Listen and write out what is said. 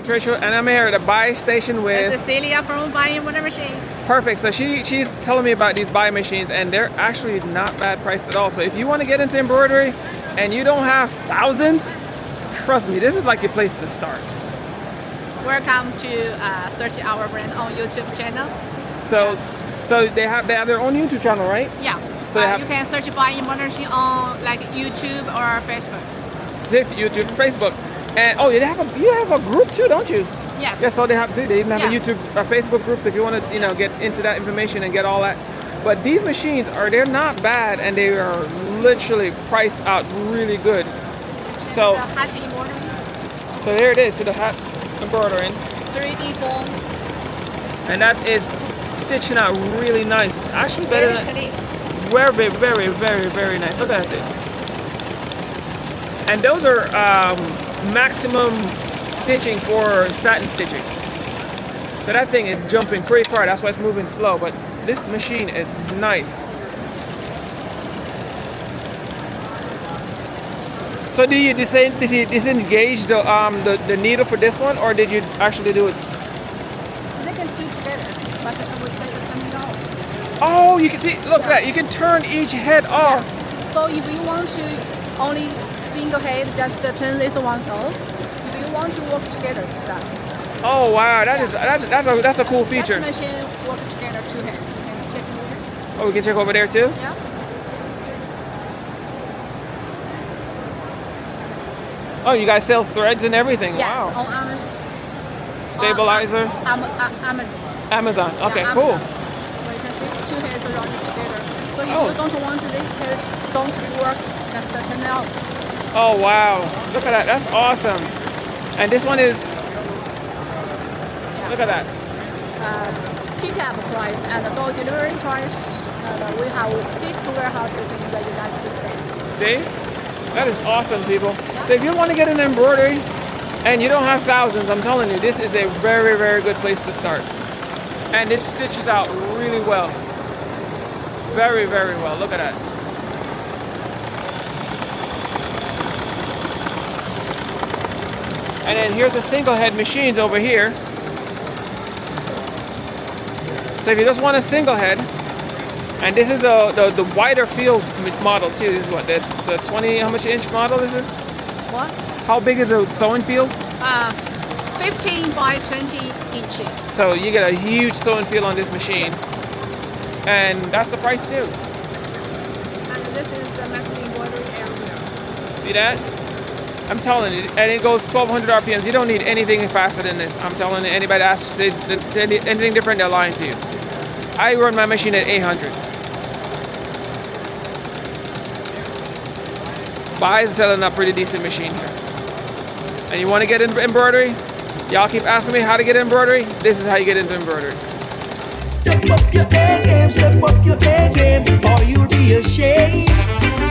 trade show, and I'm here at a BAI station with... This is Celia from BAI Embroidery Machine. Perfect. So she's telling me about these BAI machines, and they're actually not bad priced at all. So if you want to get into embroidery and you don't have thousands, trust me, this is like your place to start. Welcome to search our brand on YouTube channel. So they have their own YouTube channel, right? Yeah. So you can search BAI Embroidery Machine on like YouTube or Facebook. YouTube, Facebook, and oh, you have a group too, don't you? Yes. Yeah. So they even have a Yes. YouTube, a Facebook group. So if you want to, get into that information and get all that. But these machines they're not bad, and they are literally priced out really good. So the hat embroidery. So there it is. So the hat's embroidering. 3D form. And that is stitching out really nice. It's actually better than very, very, very, very nice. Look at that. And those are maximum stitching for satin stitching. So that thing is jumping pretty far. That's why it's moving slow. But this machine is nice. So do you disengage the needle for this one, or did you actually do it? They can do together, but we just turn it off. Oh, you can see. Look at that. You can turn each head off. So if you want to only single head, just turn this one off. If you want to work together, that. Oh wow, that's a cool feature. That machine work together two heads. You can check over. Oh, we can check over there too. Yeah. Oh, you guys sell threads and everything. Yes, Wow. on Amazon. Stabilizer. Amazon. Amazon. Okay, Yeah, cool. Amazon. So you can see two heads running together. So if Oh. you don't want this head, don't work, just turn it off. Oh wow, look at that. That's awesome. And this one is. Look at that. Pickup price and the door delivery price. We have 6 warehouses in the United States. See? That is awesome, people. So if you want to get an embroidery and you don't have thousands, I'm telling you, this is a very, very good place to start. And it stitches out really well. Very, very well. Look at that. And then here's the single head machines over here. So if you just want a single head, and this is the wider field model too. This is what, the 20, how much inch model is this? What? How big is the sewing field? 15 by 20 inches. So you get a huge sewing field on this machine. And that's the price too. And this is the maxi embroidery area. See that? I'm telling you, and it goes 1200 RPMs. You don't need anything faster than this. I'm telling you, anybody asks to say anything different, they're lying to you. I run my machine at 800. BAI is selling a pretty decent machine here. And you want to get into embroidery? Y'all keep asking me how to get embroidery. This is how you get into embroidery. Step up your A game, or you'll be ashamed.